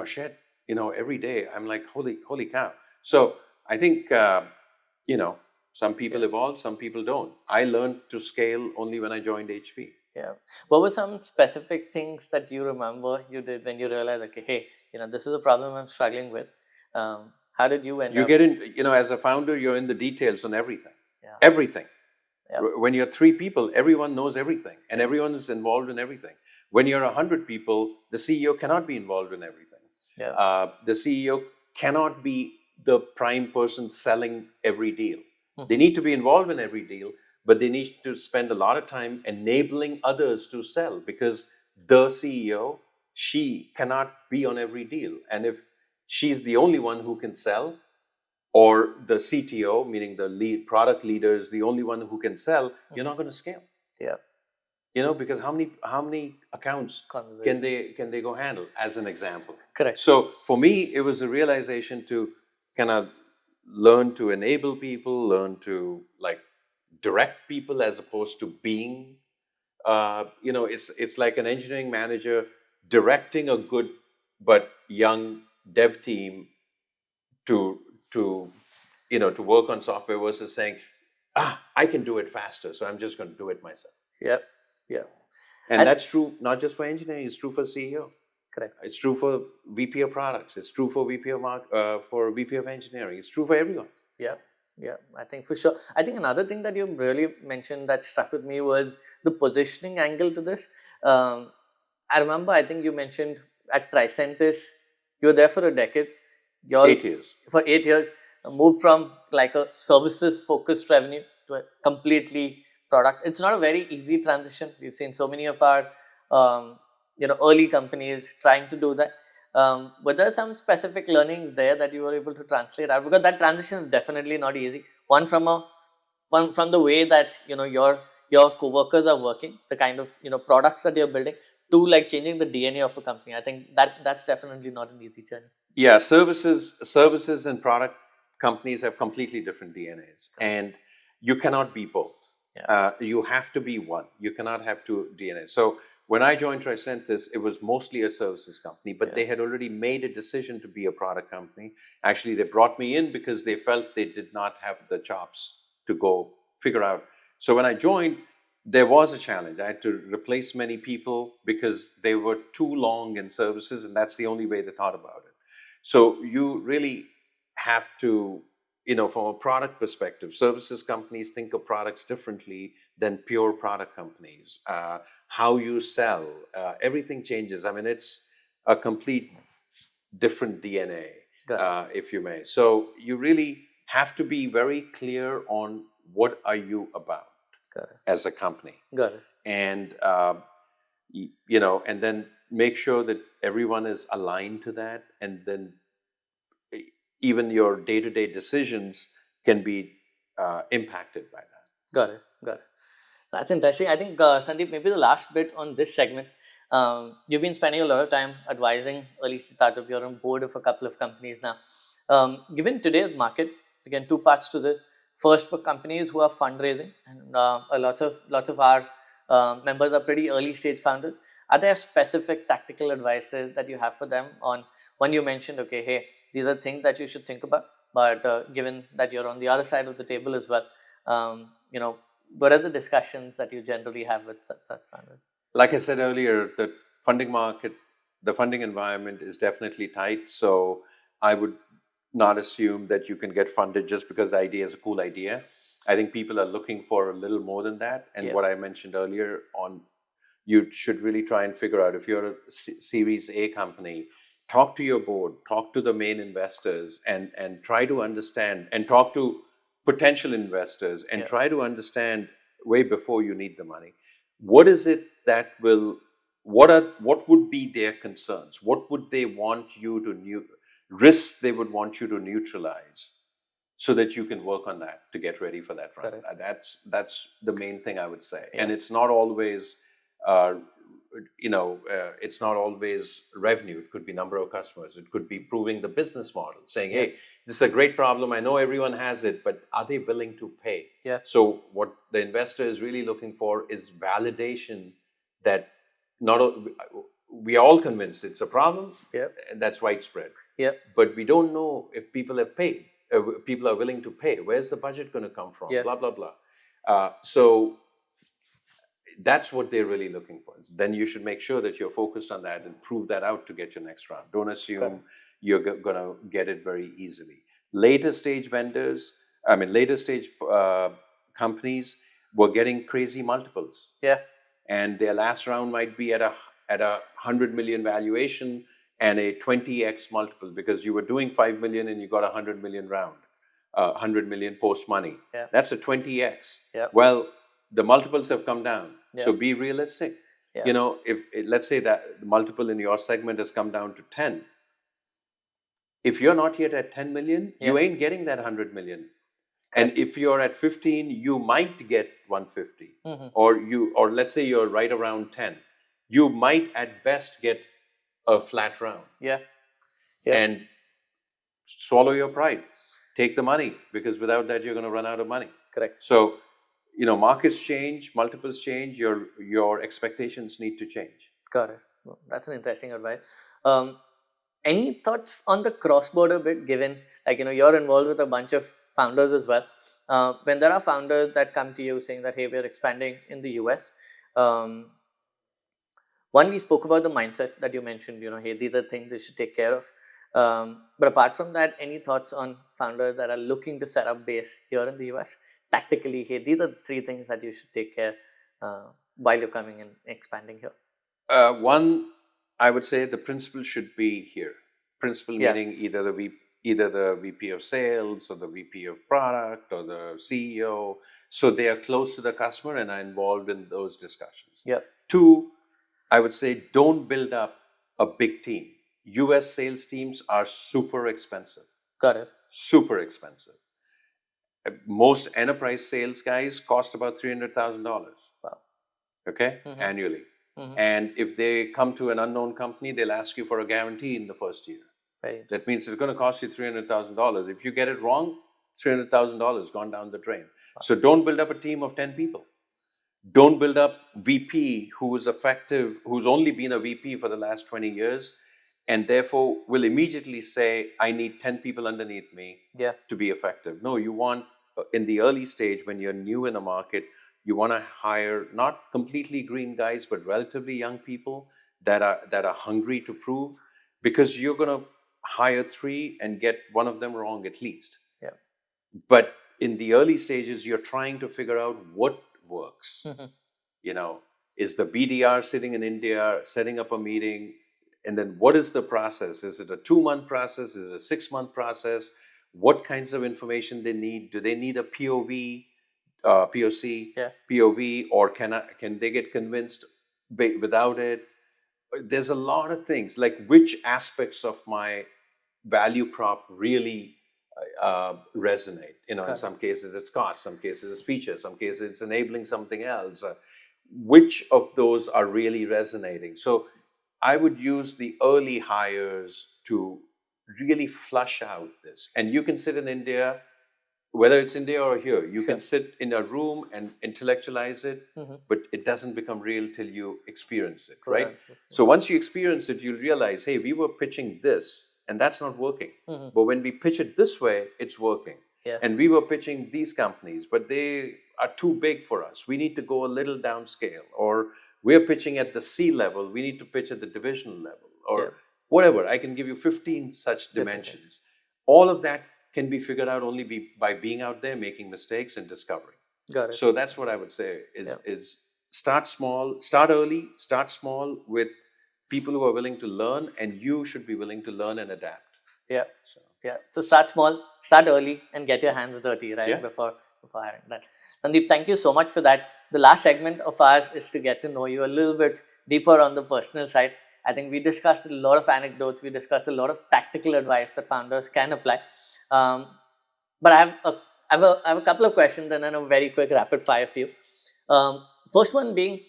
shit, every day I'm like, holy cow. So I think, some people evolve, some people don't. I learned to scale only when I joined HP. Yeah. What were some specific things that you remember you did when you realized, okay, hey, this is a problem I'm struggling with? How did you end You up? get in, as a founder, you're in the details on everything. Yeah. Everything. Yeah. When you're 3 people, everyone knows everything and everyone is involved in everything. When you're 100 people, the CEO cannot be involved in everything. Yeah. The CEO cannot be the prime person selling every deal. They need to be involved in every deal, but they need to spend a lot of time enabling others to sell, because the CEO, she cannot be on every deal. And if she's the only one who can sell, or the CTO, meaning the lead product leader, is the only one who can sell, you're not going to scale. Yeah. Because how many accounts can they go handle, as an example? Correct. So for me, it was a realization to kind of learn to enable people, learn to direct people as opposed to being. It's like an engineering manager directing a good but young dev team to work on software, versus saying, I can do it faster, so I'm just going to do it myself. Yeah. Yeah. And that's true not just for engineering, it's true for CEO. Correct. It's true for VP of products. It's true for VP of engineering. It's true for everyone. Yeah. Yeah, I think for sure. I think another thing that you really mentioned that struck with me was the positioning angle to this. I remember, I think you mentioned at Tricentis, you were there for a decade. 8 years. For 8 years, moved from like a services-focused revenue to a completely product. It's not a very easy transition. We've seen so many of our early companies trying to do that. Were there some specific learnings there that you were able to translate out? Because that transition is definitely not easy. One from the way that your co-workers are working, the kind of products that you're building, to like changing the DNA of a company. I think that's definitely not an easy journey. Yeah, services and product companies have completely different DNAs, and you cannot be both. Yeah. You have to be one. You cannot have two DNAs. So when I joined Tricentis, it was mostly a services company, but they had already made a decision to be a product company. Actually, they brought me in because they felt they did not have the chops to go figure out. So when I joined, there was a challenge. I had to replace many people because they were too long in services, and that's the only way they thought about it. So you really have to, from a product perspective, services companies think of products differently than pure product companies. How you sell, everything changes. I mean, it's a complete different DNA, if you may. So you really have to be very clear on what are you about as a company. Got it. And, and then make sure that everyone is aligned to that. And then even your day-to-day decisions can be impacted by that. Got it. That's interesting. I think, Sandeep, maybe the last bit on this segment, you've been spending a lot of time advising early startups. You're on board of a couple of companies now. Given today's market, again, 2 parts to this. First, for companies who are fundraising, and lots of our members are pretty early stage founders. Are there specific tactical advices that you have for them on? One, you mentioned, okay, hey, these are things that you should think about. But given that you're on the other side of the table as well, what are the discussions that you generally have with such founders? Like I said earlier, the funding market, the funding environment is definitely tight. So I would not assume that you can get funded just because the idea is a cool idea. I think people are looking for a little more than that. And what I mentioned earlier on, you should really try and figure out, if you're a Series A company, talk to your board, talk to the main investors, and try to understand, and talk to potential investors, and try to understand way before you need the money. What is it that what would be their concerns? What would they want you to risks they would want you to neutralize so that you can work on that to get ready for that round. That's the main thing I would say. And it's not always, it's not always revenue. It could be number of customers. It could be proving the business model, saying, hey, this is a great problem. I know everyone has it, but are they willing to pay? So what the investor is really looking for is validation that we are all convinced it's a problem. That's widespread. But we don't know if people have paid. People are willing to pay. Where's the budget going to come from? Blah, blah, blah. So that's what they're really looking for. Then you should make sure that you're focused on that and prove that out to get your next round. Don't assume you're going to get it very easily. Later stage companies were getting crazy multiples. And their last round might be at a 100 million valuation and a 20x multiple, because you were doing 5 million and you got 100 million round, 100 million post money. That's a 20x. Well, the multiples have come down. So be realistic. If let's say that the multiple in your segment has come down to 10. If you're not yet at 10 million, you ain't getting that 100 million. And if you're at 15, you might get 150. Or let's say you're right around 10. You might at best get a flat round. And swallow your pride. Take the money, because without that, you're going to run out of money. So, markets change, multiples change, your expectations need to change. Got it. Well, that's an interesting advice. Any thoughts on the cross-border bit, given, you're involved with a bunch of founders as well. When there are founders that come to you saying that, hey, we're expanding in the US, one, we spoke about the mindset that you mentioned, hey, these are things they should take care of. But apart from that, any thoughts on founders that are looking to set up base here in the US? Tactically, hey, these are the 3 things that you should take care while you're coming and expanding here. One, I would say the principal should be here. Principal meaning either the VP of sales or the VP of product or the CEO. So they are close to the customer and are involved in those discussions. 2, I would say don't build up a big team. US sales teams are super expensive. Got it. Super expensive. Most enterprise sales guys cost about $300,000. Wow. Okay? Annually. And if they come to an unknown company, they'll ask you for a guarantee in the first year. That means it's going to cost you $300,000. If you get it wrong, $300,000 gone down the drain. So don't build up a team of 10 people. Don't build up VP who is effective, who's only been a VP for the last 20 years, and therefore will immediately say, I need 10 people underneath me to be effective. No, you want, in the early stage, when you're new in a market, you want to hire not completely green guys, but relatively young people that are hungry to prove, because you're going to hire 3 and get one of them wrong at least. But in the early stages, you're trying to figure out what works. Is the BDR sitting in India, setting up a meeting, and then what is the process? Is it a 2-month process? Is it a 6-month process? What kinds of information they need? Do they need a POC, POV, or can they get convinced without it? There's a lot of things, like which aspects of my value prop really resonate. In some cases it's cost, some cases it's feature, some cases it's enabling something else. Which of those are really resonating? So I would use the early hires to really flush out this. And you can sit in India, whether it's India or here, you can sit in a room and intellectualize it, but it doesn't become real till you experience it, right? So once you experience it, you'll realize, hey, we were pitching this and that's not working. But when we pitch it this way, it's working. And we were pitching these companies, but they are too big for us. We need to go a little downscale. Or we're pitching at the C level, we need to pitch at the divisional level. Or whatever. I can give you 15 such dimensions. All of that can be figured out only by being out there, making mistakes and discovering. Got it. So that's what I would say is start small, start early, start small with people who are willing to learn, and you should be willing to learn and adapt. So start small, start early, and get your hands dirty, right? Before hiring that. Sandeep, thank you so much for that. The last segment of ours is to get to know you a little bit deeper on the personal side. I think we discussed a lot of anecdotes. We discussed a lot of tactical advice that founders can apply. But I have a couple of questions and then a very quick rapid fire for you. First one being,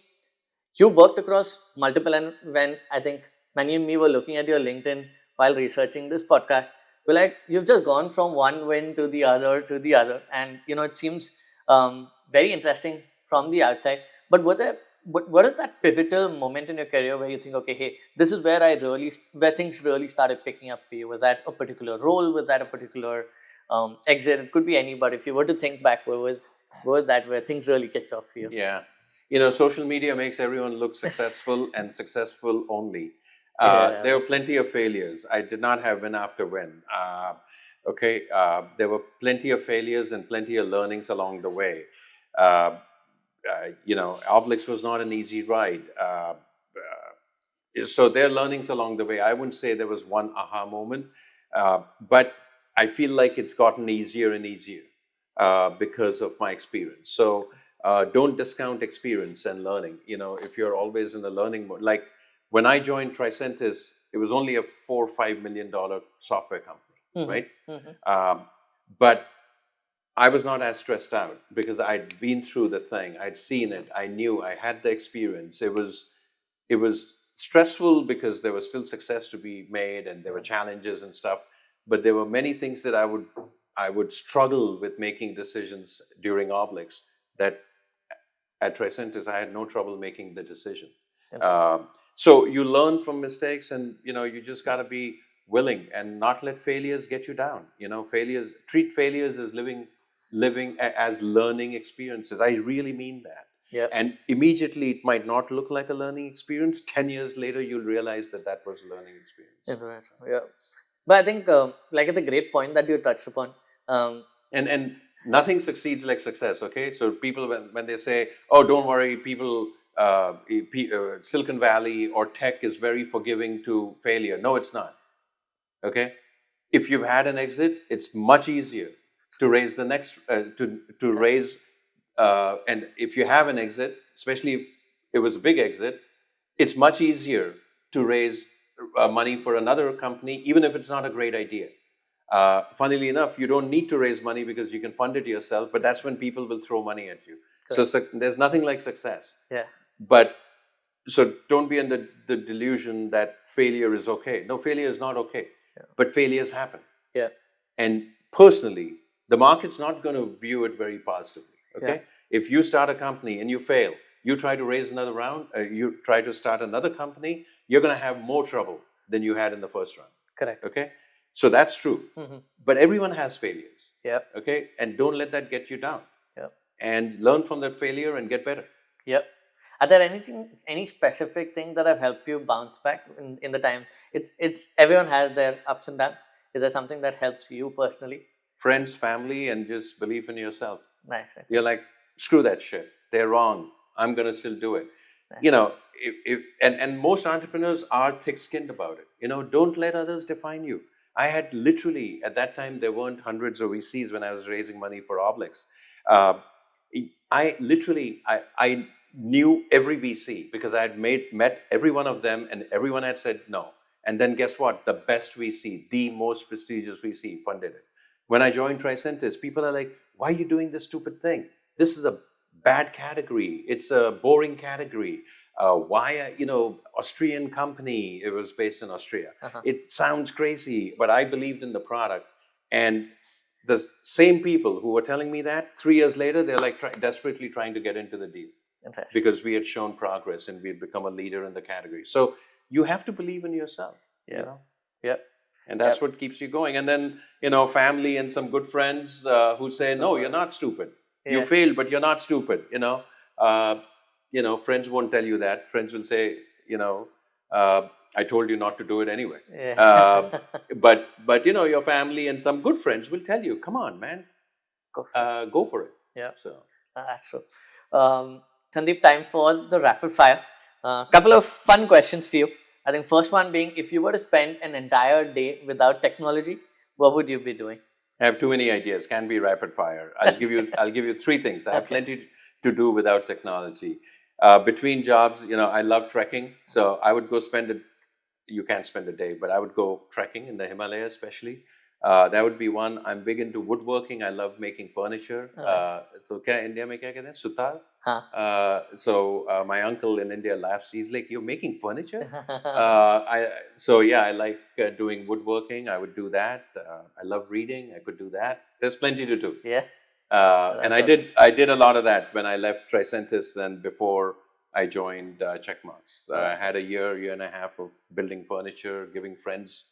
you worked across multiple, and when I think Manny and me were looking at your LinkedIn while researching this podcast, we're like, you've just gone from one win to the other, and it seems very interesting from the outside. But what is that pivotal moment in your career where you think, okay, hey, this is where where things really started picking up for you? Was that a particular role? Was that a particular exit? It could be any, but if you were to think back, where was that where things really kicked off for you? Yeah. Social media makes everyone look successful and successful only. Yeah, There were plenty of failures. I did not have win after win. There were plenty of failures and plenty of learnings along the way. Oblix was not an easy ride. So there are learnings along the way. I wouldn't say there was one aha moment, but I feel like it's gotten easier and easier because of my experience. So don't discount experience and learning. If you're always in the learning mode, like when I joined Tricentis, it was only a $4 or $5 million software company, right? But I was not as stressed out because I'd been through the thing. I'd seen it. I knew. I had the experience. It was stressful because there was still success to be made and there were challenges and stuff. But there were many things that I would struggle with making decisions during Oblix that at Tricentis I had no trouble making the decision. So you learn from mistakes, and you just got to be willing and not let failures get you down. Treat failures as living as learning experiences. I really mean that. Yeah. And immediately it might not look like a learning experience. 10 years later, you'll realize that was a learning experience. Yeah. But I think it's a great point that you touched upon. And nothing succeeds like success. Okay, so people when they say, "Oh, don't worry," people, Silicon Valley or tech is very forgiving to failure. No, it's not. Okay, if you've had an exit, it's much easier to raise the next to raise. And if you have an exit, especially if it was a big exit, it's much easier to raise money for another company, even if it's not a great idea. Funnily enough, you don't need to raise money because you can fund it yourself, but that's when people will throw money at you. Correct. So there's nothing like success. Yeah. But so don't be under the delusion that failure is okay. No, failure is not okay. Yeah. But failures happen. Yeah. And personally, the market's not going to view it very positively. Okay. Yeah. If you start a company and you fail, you try to raise another round, you try to start another company, you're going to have more trouble than you had in the first round. Correct. Okay. So that's true. Mm-hmm. But everyone has failures. Yep. Okay. And don't let that get you down. Yep. And learn from that failure and get better. Yep. Are there any specific thing that have helped you bounce back in the time? It's everyone has their ups and downs. Is there something that helps you personally? Friends, family, and just believe in yourself. Nice. Okay. You're like, screw that shit. They're wrong. I'm going to still do it. Nice. And most entrepreneurs are thick-skinned about it. Don't let others define you. I had literally, at that time, there weren't hundreds of VCs when I was raising money for Oblix. I knew every VC because I had met every one of them and everyone had said no. And then guess what? The best VC, the most prestigious VC funded it. When I joined Tricentis, people are like, why are you doing this stupid thing? This is a bad category. It's a boring category. Austrian company, it was based in Austria. Uh-huh. It sounds crazy, but I believed in the product. And the same people who were telling me that, 3 years later, they're like desperately trying to get into the deal. Because we had shown progress and we had become a leader in the category. So you have to believe in yourself. Yeah. Yeah. And that's what keeps you going. And then, family and some good friends who say, no, you're not stupid. Yeah. You failed, but you're not stupid. Friends won't tell you that. Friends will say, I told you not to do it anyway. Yeah. But your family and some good friends will tell you, come on, man, go for it. Yeah. So that's true. Sandeep, time for the rapid fire. Couple of fun questions for you. I think first one being, if you were to spend an entire day without technology, what would you be doing? I have too many ideas. Can't be rapid fire. I'll give you three things. I have plenty to do without technology. Between jobs, I love trekking, so I would go spend you can't spend a day, but I would go trekking in the Himalayas, especially. That would be one. I'm big into woodworking. I love making furniture. Nice. So, क्या India में क्या कहते हैं? Sutal. Huh. So my uncle in India laughs. He's like, "You're making furniture?" I like doing woodworking. I would do that. I love reading. I could do that. There's plenty to do. Yeah. And I did a lot of that when I left Tricentis and before I joined Checkmarx. I had a year and a half of building furniture, giving friends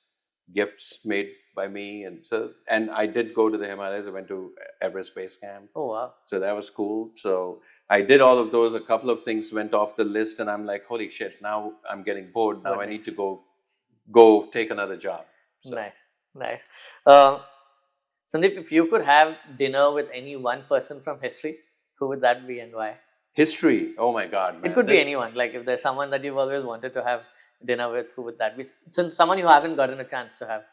gifts made by me, and I did go to the Himalayas. I went to Everest Base Camp. Oh, wow. So that was cool. So I did all of those. A couple of things went off the list, and I'm like, holy shit! Now I'm getting bored. Now What I need to next? go take another job. So. Nice. Sandeep, if you could have dinner with any one person from history, who would that be and why? History. Oh my God, man. It could be anyone. Like if there's someone that you've always wanted to have dinner with, who would that be? Since someone you haven't gotten a chance to have,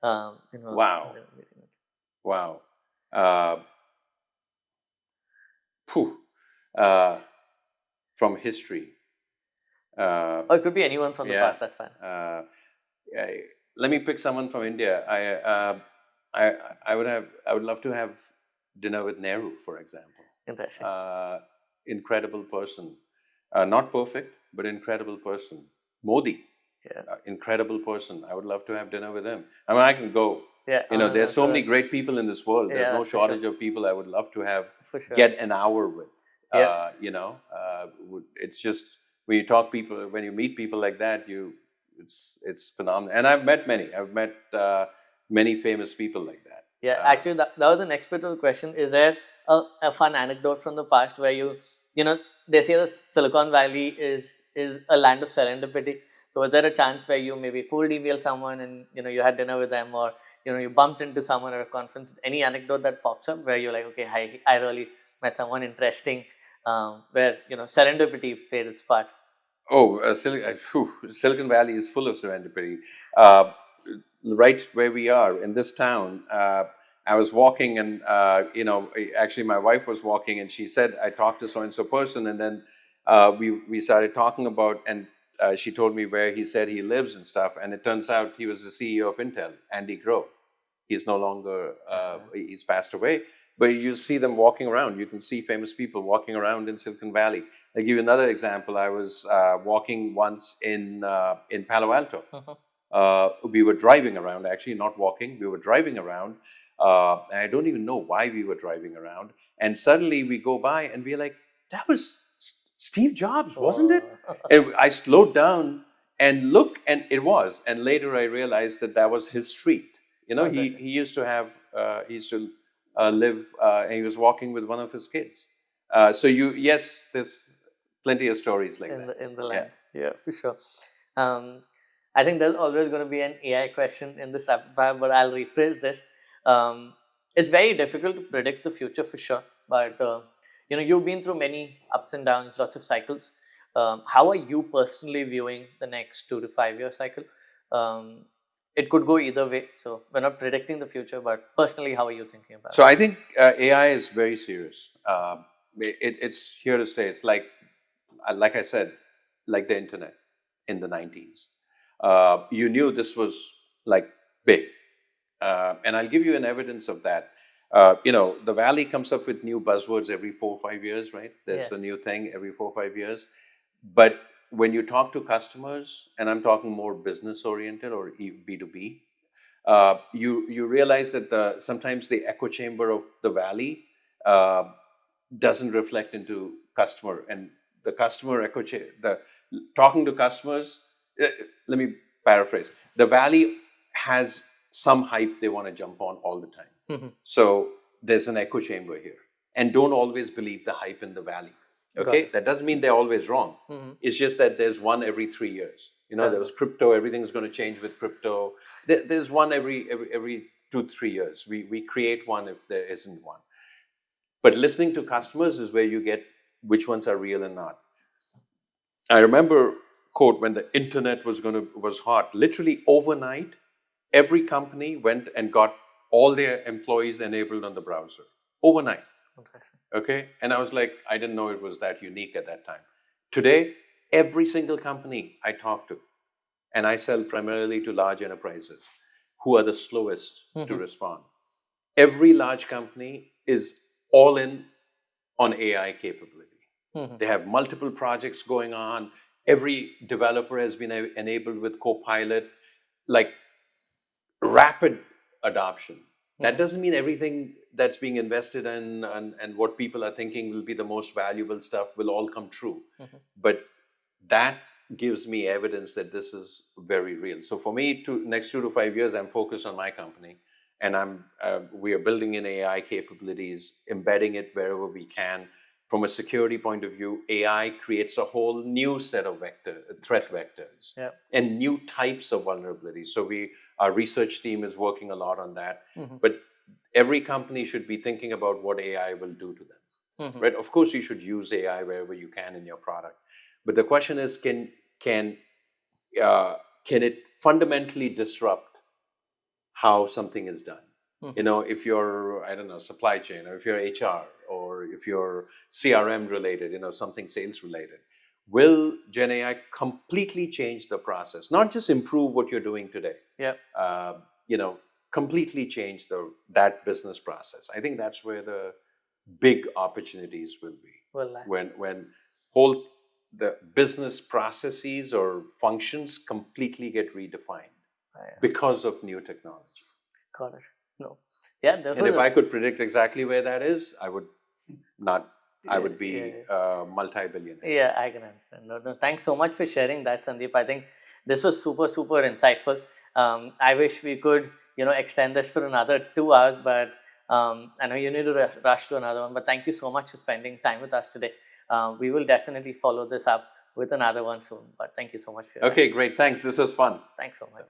Wow. dinner meeting with. Wow. Uh, phew. From history. Or it could be anyone from the yeah. past. That's fine. Let me pick someone from India. I would love to have dinner with Nehru, for example. Interesting. Incredible person. Not perfect, but incredible person. Modi. Yeah. Incredible person. I would love to have dinner with him. I mean, I can go. Yeah. There's so many great people in this world. There's Yeah, no that's for shortage sure. of people I would love to have For sure. get an hour with. Yeah. It's just when you meet people like that, it's phenomenal. And I've met many. I've met many famous people like that. Yeah, actually, that was the next bit of the question. Is there a fun anecdote from the past where they say the Silicon Valley is a land of serendipity. So was there a chance where you maybe cold email someone and you had dinner with them, or you bumped into someone at a conference? Any anecdote that pops up where you're like, okay, I really met someone interesting, where serendipity played its part? Oh, Silicon Valley is full of serendipity. Right where we are in this town, I was walking, and actually, my wife was walking, and she said, "I talked to so and so person," and then we started talking about, and she told me where he said he lives and stuff, and it turns out he was the CEO of Intel, Andy Grove. He's no longer, he's passed away, but you see them walking around. You can see famous people walking around in Silicon Valley. I'll give you another example. I was walking once in Palo Alto. We were driving around, actually, not walking. We were driving around. I don't even know why we were driving around. And suddenly we go by and we're like, that was Steve Jobs, wasn't it? And I slowed down and looked, and it was. And later I realized that was his street. He used to have, live, and he was walking with one of his kids. Yes, there's plenty of stories like that. In the land. Yeah, for sure. I think there's always going to be an AI question in this rapid fire, but I'll rephrase this. It's very difficult to predict the future for sure, but you've been through many ups and downs, lots of cycles. How are you personally viewing the next 2 to 5 year cycle? It could go either way, so we're not predicting the future, but personally, how are you thinking about it? So I think AI is very serious. It's here to stay. It's like I said, like the internet in the 90s. You knew this was like big. And I'll give you an evidence of that. The Valley comes up with new buzzwords every 4 or 5 years, right? There's a new thing every 4 or 5 years. But when you talk to customers, and I'm talking more business oriented or B2B, you realize that sometimes the echo chamber of the Valley doesn't reflect into customer, and the customer echo chamber. Talking to customers. Let me paraphrase. The Valley has some hype they want to jump on all the time. So there's an echo chamber here. And don't always believe the hype in the Valley. Okay? That doesn't mean they're always wrong. It's just that there's one every 3 years. There was crypto, everything's going to change with crypto. There's one every 2-3 years. We create one if there isn't one. But listening to customers is where you get which ones are real and not. I remember, quote, when the internet was hot, literally overnight, every company went and got all their employees enabled on the browser. Overnight. Okay? And I was like, I didn't know it was that unique at that time. Today, every single company I talk to, and I sell primarily to large enterprises who are the slowest to respond. Every large company is all in on AI capability. They have multiple projects going on. Every developer has been enabled with Copilot, like rapid adoption. That doesn't mean everything that's being invested in and what people are thinking will be the most valuable stuff will all come true. But that gives me evidence that this is very real. So for me, next 2 to 5 years, I'm focused on my company, and we are building in AI capabilities, embedding it wherever we can. From a security point of view, AI creates a whole new set of threat vectors and new types of vulnerabilities. So our research team is working a lot on that. But every company should be thinking about what AI will do to them. Right? Of course, you should use AI wherever you can in your product. But the question is, can it fundamentally disrupt how something is done? If you're, I don't know, supply chain, or if you're HR, or if you're CRM related, something sales related, will Gen AI completely change the process? Not just improve what you're doing today. Completely change that business process. I think that's where the big opportunities will be. When the business processes or functions completely get redefined because of new technology. Got it. No. Yeah. And if I could predict exactly where that is, I would be multi-billionaire. Yeah, I can understand. No, thanks so much for sharing that, Sandeep. I think this was super, super insightful. I wish we could, extend this for another 2 hours, but I know you need to rush to another one. But thank you so much for spending time with us today. We will definitely follow this up with another one soon. But thank you so much for your time. Great. Thanks. This was fun. Thanks so much.